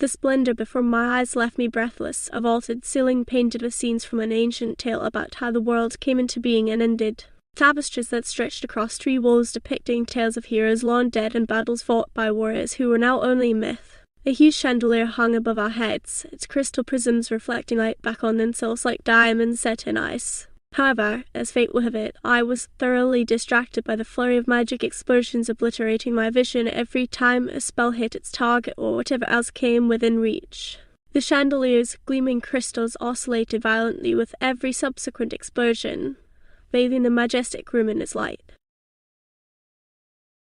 The splendor before my eyes left me breathless, a vaulted ceiling painted with scenes from an ancient tale about how the world came into being and ended. Tapestries that stretched across 3 walls depicting tales of heroes long dead and battles fought by warriors who were now only myth. A huge chandelier hung above our heads, its crystal prisms reflecting light back on themselves like diamonds set in ice. However, as fate would have it, I was thoroughly distracted by the flurry of magic explosions obliterating my vision every time a spell hit its target or whatever else came within reach. The chandelier's gleaming crystals oscillated violently with every subsequent explosion, bathing the majestic room in its light.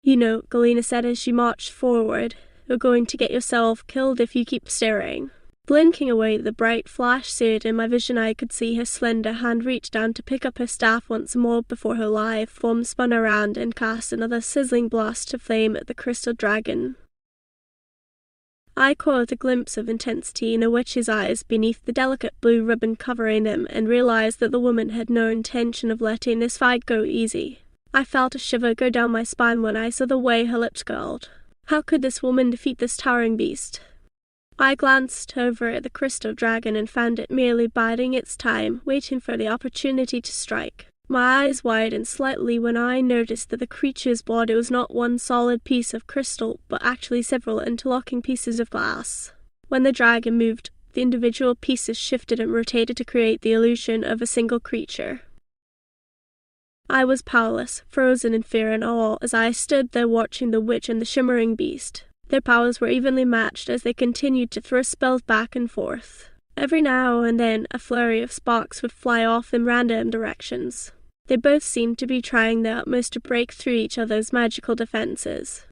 "You know," Galena said as she marched forward, "you're going to get yourself killed if you keep staring." Blinking away the bright flash seared in my vision, I could see her slender hand reach down to pick up her staff once more before her live form spun around and cast another sizzling blast of flame at the crystal dragon. I caught a glimpse of intensity in a witch's eyes beneath the delicate blue ribbon covering them and realized that the woman had no intention of letting this fight go easy. I felt a shiver go down my spine when I saw the way her lips curled. How could this woman defeat this towering beast? I glanced over at the crystal dragon and found it merely biding its time, waiting for the opportunity to strike. My eyes widened slightly when I noticed that the creature's body was not one solid piece of crystal, but actually several interlocking pieces of glass. When the dragon moved, the individual pieces shifted and rotated to create the illusion of a single creature. I was powerless, frozen in fear and awe as I stood there watching the witch and the shimmering beast. Their powers were evenly matched as they continued to throw spells back and forth. Every now and then a flurry of sparks would fly off in random directions. They both seemed to be trying their utmost to break through each other's magical defenses.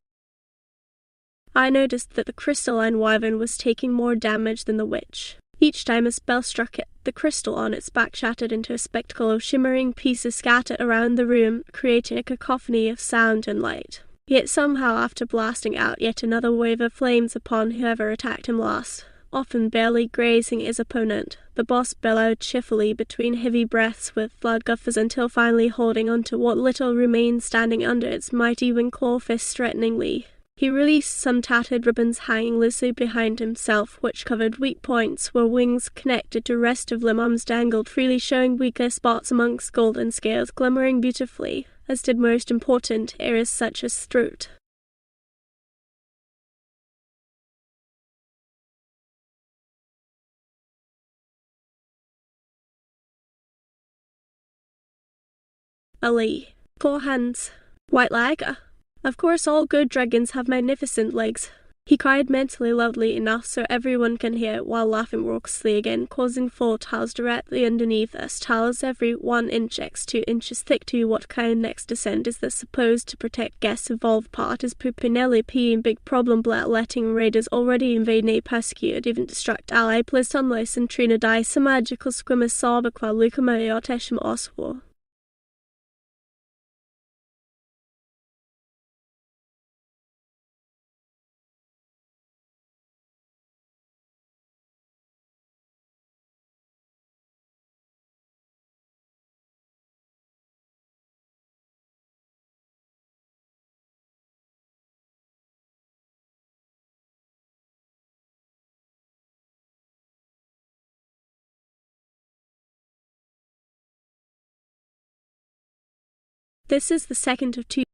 I noticed that the crystalline wyvern was taking more damage than the witch. Each time a spell struck it, the crystal on its back shattered into a spectacle of shimmering pieces scattered around the room, creating a cacophony of sound and light. Yet somehow, after blasting out yet another wave of flames upon whoever attacked him last, often barely grazing his opponent, the boss bellowed cheerfully between heavy breaths with loud guffers until finally holding onto what little remained standing under its mighty wing-claw fists threateningly. He released some tattered ribbons hanging loosely behind himself, which covered weak points where wings connected to restive limb arms dangled freely, showing weaker spots amongst golden scales glimmering beautifully, as did most important areas such as throat. Ali. 4 hands. White leg. Of course all good dragons have magnificent legs. He cried mentally loudly enough so everyone can hear it while laughing raucously again, causing 4 tiles directly underneath us, tiles every 1 inch x 2 inches thick to what kind of next descent is this supposed to protect guests evolved part is Pupinelli peeing big problem blat letting raiders already invade a persecuted even destruct ally please sunless and trina die some magical squimmer sabaqua lukamarioteshim oswar. This is the second of 2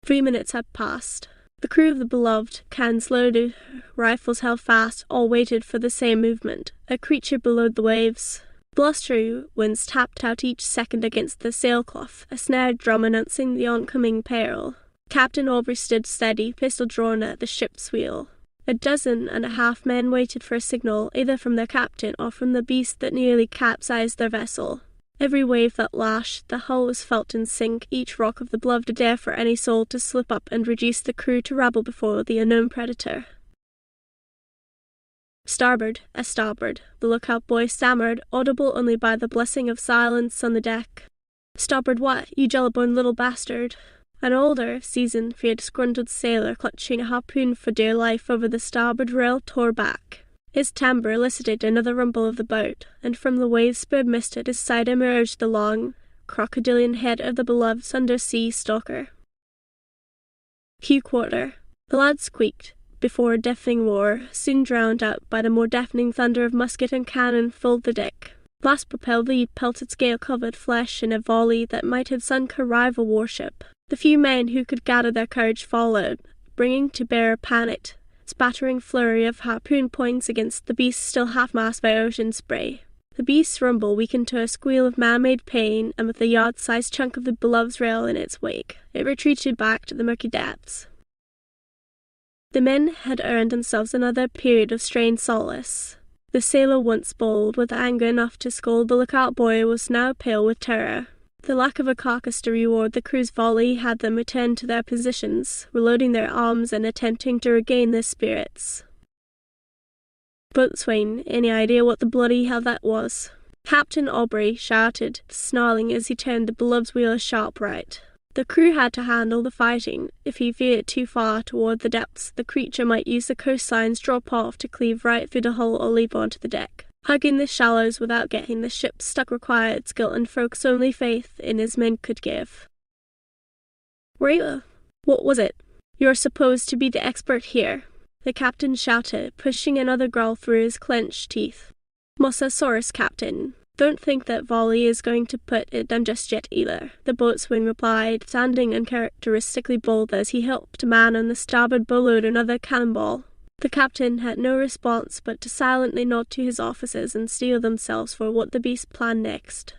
3 minutes had passed. The crew of the Beloved, cans loaded, rifles held fast, all waited for the same movement. A creature below the waves. Blustery winds tapped out each second against the sailcloth, a snared drum announcing the oncoming peril. Captain Aubrey stood steady, pistol drawn at the ship's wheel. 12 men waited for a signal, either from their captain or from the beast that nearly capsized their vessel. Every wave that lashed, the hull was felt in sync, each rock of the Beloved a dare for any soul to slip up and reduce the crew to rabble before the unknown predator. Starboard, a starboard, the lookout boy stammered, audible only by the blessing of silence on the deck. Starboard what, you jelly-born little bastard? An older, seasoned, feared, disgruntled sailor clutching a harpoon for dear life over the starboard rail tore back. His timbre elicited another rumble of the boat, and from the wave-spurred mist at his side emerged the long, crocodilian head of the Beloved's undersea stalker. Q-quarter. The lad squeaked, before a deafening roar, soon drowned out by the more deafening thunder of musket and cannon, filled the deck. Blast-propelled lead pelted scale-covered flesh in a volley that might have sunk a rival warship. The few men who could gather their courage followed, bringing to bear a panicked, spattering flurry of harpoon points against the beast still half-masked by ocean spray. The beast's rumble weakened to a squeal of man-made pain, and with a yard-sized chunk of the Beloved's rail in its wake, it retreated back to the murky depths. The men had earned themselves another period of strained solace. The sailor, once bold with anger enough to scold the lookout boy, was now pale with terror. The lack of a carcass to reward the crew's volley had them return to their positions, reloading their arms and attempting to regain their spirits. Boatswain, any idea what the bloody hell that was? Captain Aubrey shouted, snarling as he turned the Beloved's wheel a sharp right. The crew had to handle the fighting. If he veered too far toward the depths, the creature might use the coastline's drop-off to cleave right through the hull or leap onto the deck. Hugging the shallows without getting the ship stuck required skill and folks' only faith in his men could give. What was it? You're supposed to be the expert here, the captain shouted, pushing another growl through his clenched teeth. Mosasaurus, Captain. Don't think that volley is going to put it done just yet either, the boatswain replied, sounding uncharacteristically bold as he helped a man on the starboard bow load another cannonball. The captain had no response but to silently nod to his officers and steel themselves for what the beast planned next.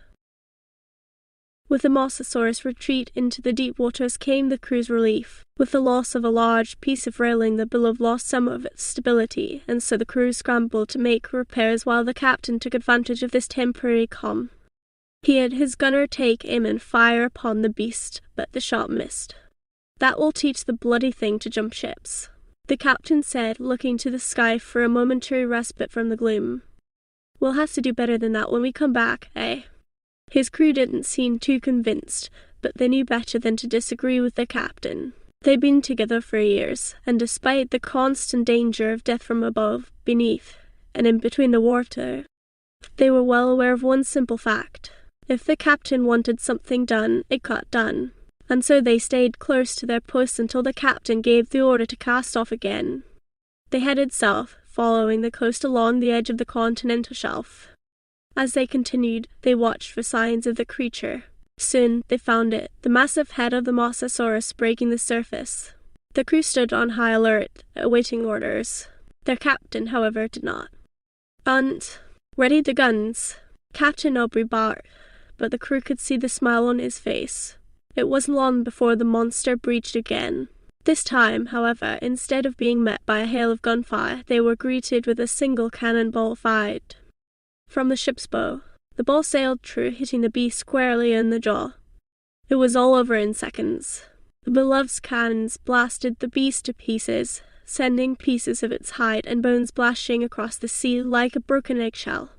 With the Mosasaurus' retreat into the deep waters came the crew's relief. With the loss of a large piece of railing, the Beloved lost some of its stability, and so the crew scrambled to make repairs while the captain took advantage of this temporary calm. He had his gunner take aim and fire upon the beast, but the shot missed. That will teach the bloody thing to jump ships, the captain said, looking to the sky for a momentary respite from the gloom. We'll have to do better than that when we come back, eh? His crew didn't seem too convinced, but they knew better than to disagree with their captain. They'd been together for years, and despite the constant danger of death from above, beneath, and in between the water, they were well aware of one simple fact. If the captain wanted something done, it got done. And so they stayed close to their posts until the captain gave the order to cast off again. They headed south, following the coast along the edge of the continental shelf. As they continued, they watched for signs of the creature. Soon they found it, the massive head of the Mosasaurus breaking the surface. The crew stood on high alert, awaiting orders. Their captain, however, did not. Ready the guns, Captain Aubrey barked, but the crew could see the smile on his face. It wasn't long before the monster breached again. This time, however, instead of being met by a hail of gunfire, they were greeted with a single cannonball fired from the ship's bow. The ball sailed true, hitting the beast squarely in the jaw. It was all over in seconds. The Beloved's cannons blasted the beast to pieces, sending pieces of its hide and bones splashing across the sea like a broken eggshell.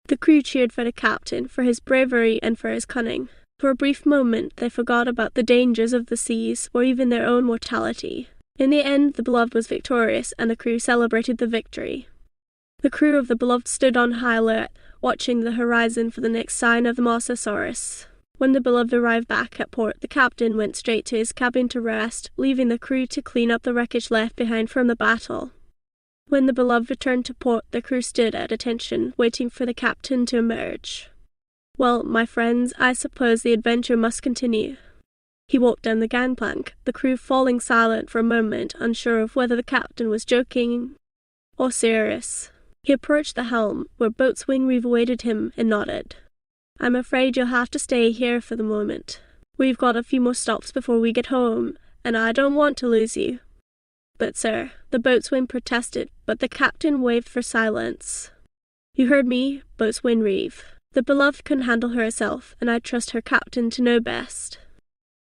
The crew cheered for the captain, for his bravery and for his cunning. For a brief moment they forgot about the dangers of the seas, or even their own mortality. In the end, the Beloved was victorious, and the crew celebrated the victory. The crew of the Beloved stood on high alert, watching the horizon for the next sign of the Mosasaurus. When the Beloved arrived back at port, the captain went straight to his cabin to rest, leaving the crew to clean up the wreckage left behind from the battle. When the Beloved returned to port, the crew stood at attention, waiting for the captain to emerge. Well, my friends, I suppose the adventure must continue. He walked down the gangplank, the crew falling silent for a moment, unsure of whether the captain was joking or serious. He approached the helm, where Boatswain Reeve awaited him, and nodded. "I'm afraid you'll have to stay here for the moment. We've got a few more stops before we get home, and I don't want to lose you." "But sir," the boatswain protested, but the captain waved for silence. "You heard me, Boatswain Reeve. The Beloved can handle her herself, and I trust her captain to know best.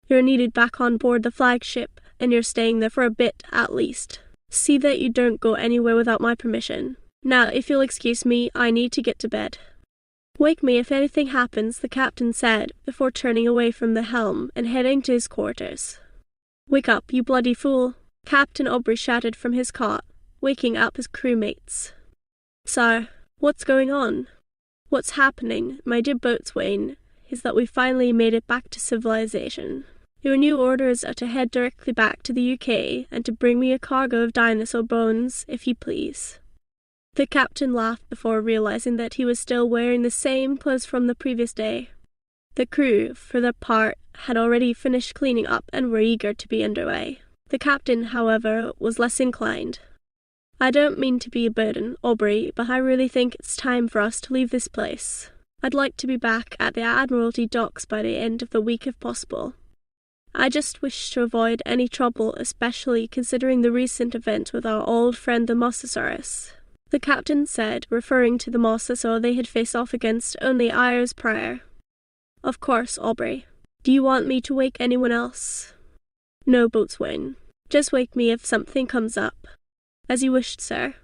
You're needed back on board the flagship, and you're staying there for a bit, at least. See that you don't go anywhere without my permission. Now, if you'll excuse me, I need to get to bed." "Wake me if anything happens," the captain said, before turning away from the helm and heading to his quarters. "Wake up, you bloody fool," Captain Aubrey shouted from his cot, waking up his crewmates. "Sir, what's going on?" "What's happening, my dear boatswain, is that we finally made it back to civilization. Your new orders are to head directly back to the UK and to bring me a cargo of dinosaur bones, if you please." The captain laughed before realizing that he was still wearing the same clothes from the previous day. The crew, for their part, had already finished cleaning up and were eager to be underway. The captain, however, was less inclined. "I don't mean to be a burden, Aubrey, but I really think it's time for us to leave this place. I'd like to be back at the Admiralty docks by the end of the week if possible. I just wish to avoid any trouble, especially considering the recent event with our old friend the Mosasaurus," the captain said, referring to the mosasaur they had faced off against only hours prior. "Of course, Aubrey. Do you want me to wake anyone else?" "No, boatswain. Just wake me if something comes up." "As you wished, sir.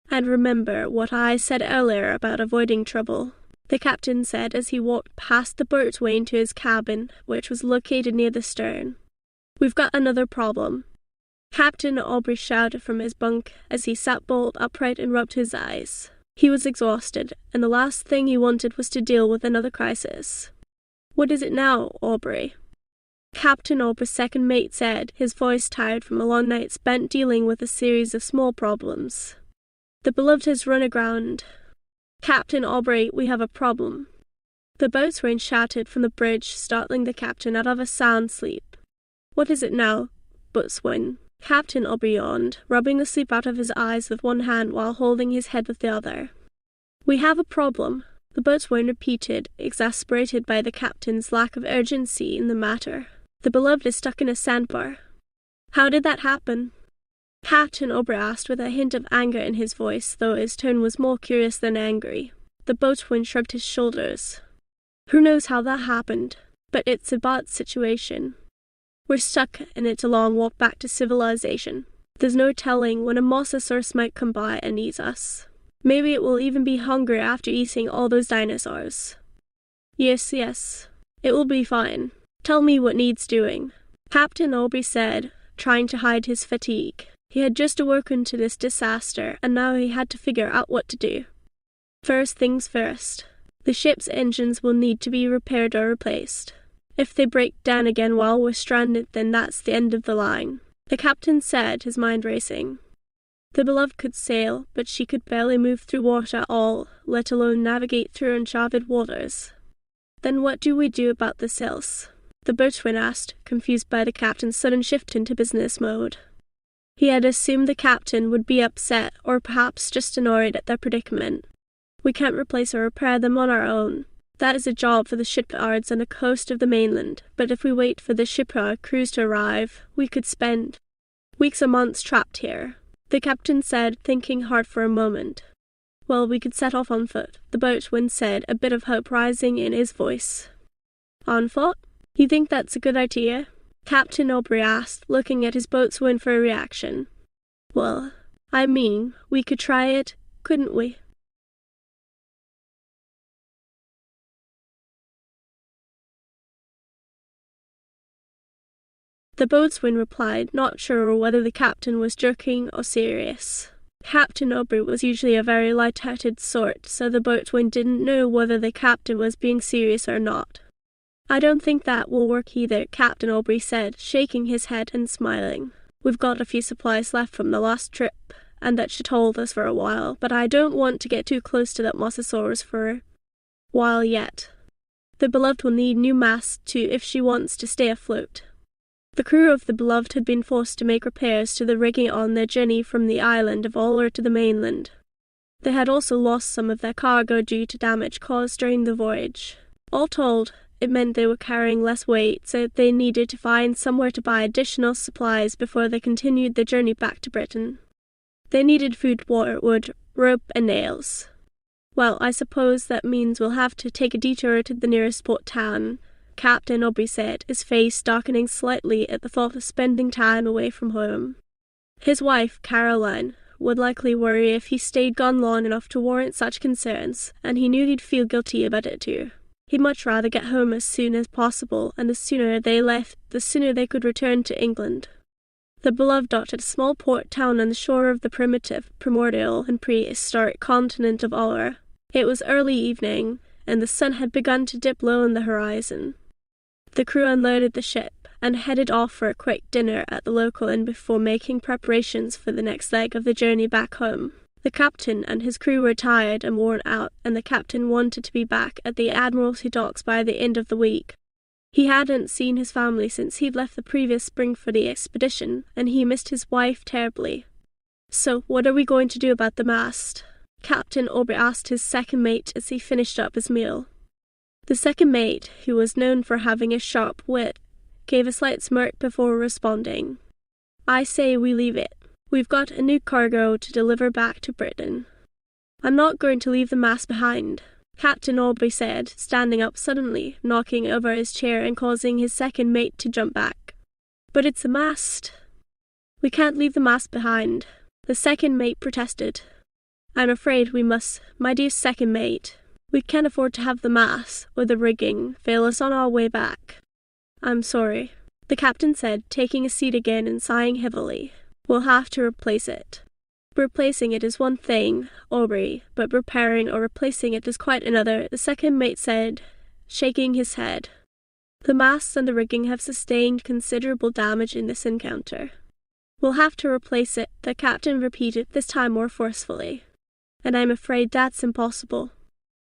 And remember what I said earlier about avoiding trouble," the captain said as he walked past the boatswain to his cabin, which was located near the stern. "We've got another problem." Captain Aubrey shouted from his bunk as he sat bolt upright and rubbed his eyes. He was exhausted, and the last thing he wanted was to deal with another crisis. "What is it now, Aubrey?" Captain Aubrey's second mate said, his voice tired from a long night spent dealing with a series of small problems. "The Beloved has run aground." "Captain Aubrey, we have a problem." The boatswain shouted from the bridge, startling the captain out of a sound sleep. "What is it now, boatswain?" Captain Aubrey yawned, rubbing the sleep out of his eyes with one hand while holding his head with the other. "We have a problem," the boatswain repeated, exasperated by the captain's lack of urgency in the matter. "The Beloved is stuck in a sandbar." "How did that happen?" Captain Aubrey asked with a hint of anger in his voice, though his tone was more curious than angry. The boatswain shrugged his shoulders. "Who knows how that happened? But it's a bad situation. We're stuck, and it's a long walk back to civilization. There's no telling when a mosasaurus might come by and eat us. Maybe it will even be hungry after eating all those dinosaurs." Yes, it will be fine. Tell me what needs doing," Captain Aubrey said, trying to hide his fatigue. He had just awoken to this disaster, and now he had to figure out what to do. "First things first. The ship's engines will need to be repaired or replaced. If they break down again while we're stranded, then that's the end of the line," the captain said, his mind racing. The Beloved could sail, but she could barely move through water at all, let alone navigate through uncharted waters. "Then what do we do about the sails?" the boatswain asked, confused by the captain's sudden shift into business mode. He had assumed the captain would be upset, or perhaps just annoyed at their predicament. "We can't replace or repair them on our own. That is a job for the shipyards on the coast of the mainland, but if we wait for the shipyard crews to arrive, we could spend weeks or months trapped here," the captain said, thinking hard for a moment. "Well, we could set off on foot," the boatswain said, a bit of hope rising in his voice. "On foot? You think that's a good idea?" Captain Aubrey asked, looking at his boatswain for a reaction. "Well, I mean, we could try it, couldn't we?" The boatswain replied, not sure whether the captain was joking or serious. Captain Aubrey was usually a very light-hearted sort, so the boatswain didn't know whether the captain was being serious or not. "I don't think that will work either," Captain Aubrey said, shaking his head and smiling. "We've got a few supplies left from the last trip, and that should hold us for a while, but I don't want to get too close to that mosasaurus for a while yet." The Beloved will need new masts too if she wants to stay afloat. The crew of the Beloved had been forced to make repairs to the rigging on their journey from the island of Ulster to the mainland. They had also lost some of their cargo due to damage caused during the voyage. All told, it meant they were carrying less weight, so they needed to find somewhere to buy additional supplies before they continued their journey back to Britain. They needed food, water, wood, rope, and nails. Well, I suppose that means we'll have to take a detour to the nearest port town, Captain Aubrey said, his face darkening slightly at the thought of spending time away from home. His wife, Caroline, would likely worry if he stayed gone long enough to warrant such concerns, and he knew he'd feel guilty about it too. He'd much rather get home as soon as possible, and the sooner they left, the sooner they could return to England. The Beloved docked at a small port town on the shore of the primitive, primordial, and prehistoric continent of Ulster. It was early evening, and the sun had begun to dip low on the horizon. The crew unloaded the ship and headed off for a quick dinner at the local inn before making preparations for the next leg of the journey back home. The captain and his crew were tired and worn out, and the captain wanted to be back at the Admiralty docks by the end of the week. He hadn't seen his family since he'd left the previous spring for the expedition, and he missed his wife terribly. "So, what are we going to do about the mast?" Captain Aubrey asked his second mate as he finished up his meal. The second mate, who was known for having a sharp wit, gave a slight smirk before responding. "I say we leave it. We've got a new cargo to deliver back to Britain." "I'm not going to leave the mast behind," Captain Aubrey said, standing up suddenly, knocking over his chair and causing his second mate to jump back. "But it's a mast." "We can't leave the mast behind," the second mate protested. "I'm afraid we must, my dear second mate. We can't afford to have the mast, or the rigging, fail us on our way back." "I'm sorry," the captain said, taking a seat again and sighing heavily. "We'll have to replace it." "Replacing it is one thing, Aubrey, but repairing or replacing it is quite another," the second mate said, shaking his head. "The masts and the rigging have sustained considerable damage in this encounter." "We'll have to replace it," the captain repeated, this time more forcefully. "And I'm afraid that's impossible,"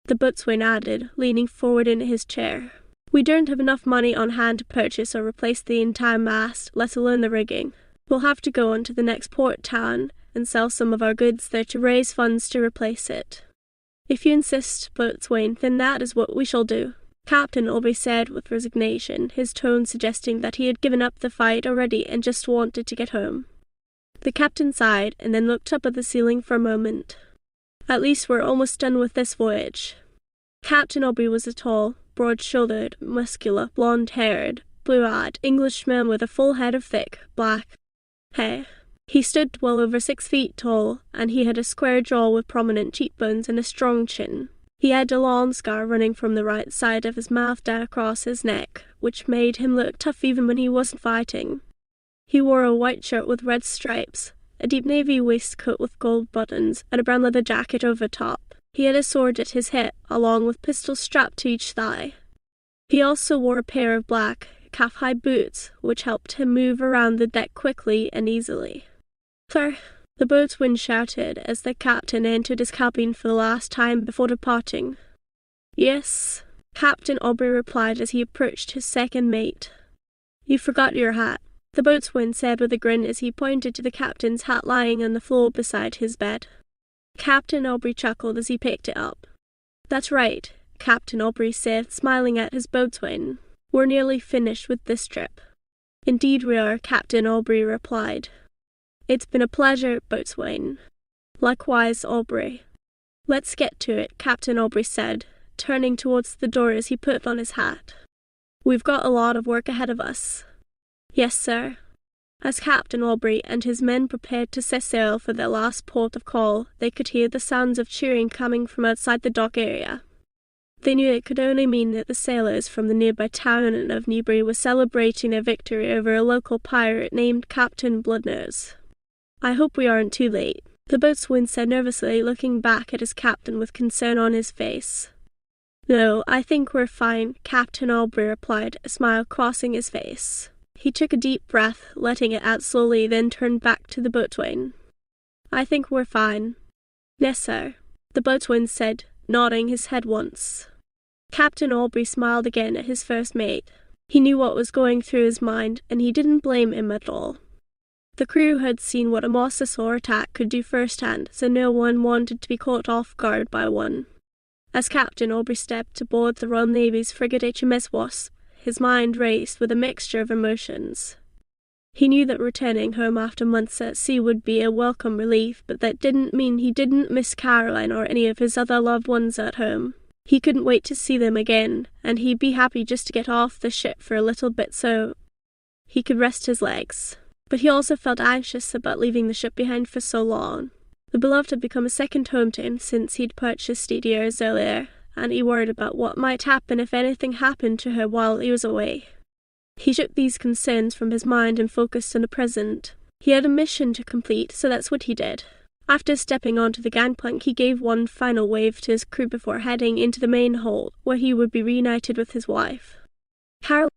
the boatswain added, leaning forward in his chair. "We don't have enough money on hand to purchase or replace the entire mast, let alone the rigging. We'll have to go on to the next port town and sell some of our goods there to raise funds to replace it." "If you insist, boatswain, then that is what we shall do," Captain Aubrey said with resignation, his tone suggesting that he had given up the fight already and just wanted to get home. The captain sighed and then looked up at the ceiling for a moment. "At least we're almost done with this voyage." Captain Aubrey was a tall, broad-shouldered, muscular, blonde-haired, blue-eyed Englishman with a full head of thick, black hair. He stood well over 6 feet tall, and he had a square jaw with prominent cheekbones and a strong chin. He had a long scar running from the right side of his mouth down across his neck, which made him look tough even when he wasn't fighting. He wore a white shirt with red stripes, a deep navy waistcoat with gold buttons, and a brown leather jacket over top. He had a sword at his hip, along with pistols strapped to each thigh. He also wore a pair of black, calf-high boots, which helped him move around the deck quickly and easily. "Sir," the boatswain shouted as the captain entered his cabin for the last time before departing. "Yes," Captain Aubrey replied as he approached his second mate. "You forgot your hat," the boatswain said with a grin as he pointed to the captain's hat lying on the floor beside his bed. Captain Aubrey chuckled as he picked it up. "That's right," Captain Aubrey said, smiling at his boatswain. "We're nearly finished with this trip." "Indeed we are," Captain Aubrey replied. "It's been a pleasure, boatswain." "Likewise, Aubrey." "Let's get to it," Captain Aubrey said, turning towards the door as he put on his hat. "We've got a lot of work ahead of us." "Yes, sir." As Captain Aubrey and his men prepared to set sail for their last port of call, they could hear the sounds of cheering coming from outside the dock area. They knew it could only mean that the sailors from the nearby town of Newbury were celebrating their victory over a local pirate named Captain Bloodnose. "I hope we aren't too late," the boatswain said nervously, looking back at his captain with concern on his face. "No, I think we're fine," Captain Aubrey replied, a smile crossing his face. He took a deep breath, letting it out slowly, then turned back to the boatswain. "I think we're fine." "Yes, sir," the boatswain said, nodding his head once. Captain Aubrey smiled again at his first mate. He knew what was going through his mind, and he didn't blame him at all. The crew had seen what a mosasaur attack could do firsthand, so no one wanted to be caught off guard by one. As Captain Aubrey stepped aboard the Royal Navy's frigate HMS Wasp, his mind raced with a mixture of emotions. He knew that returning home after months at sea would be a welcome relief, but that didn't mean he didn't miss Caroline or any of his other loved ones at home. He couldn't wait to see them again, and he'd be happy just to get off the ship for a little bit so he could rest his legs. But he also felt anxious about leaving the ship behind for so long. The beloved had become a second home to him since he'd purchased it years earlier, and he worried about what might happen if anything happened to her while he was away. He shook these concerns from his mind and focused on the present. He had a mission to complete, so that's what he did. After stepping onto the gangplank, he gave one final wave to his crew before heading into the main hold, where he would be reunited with his wife. Caroline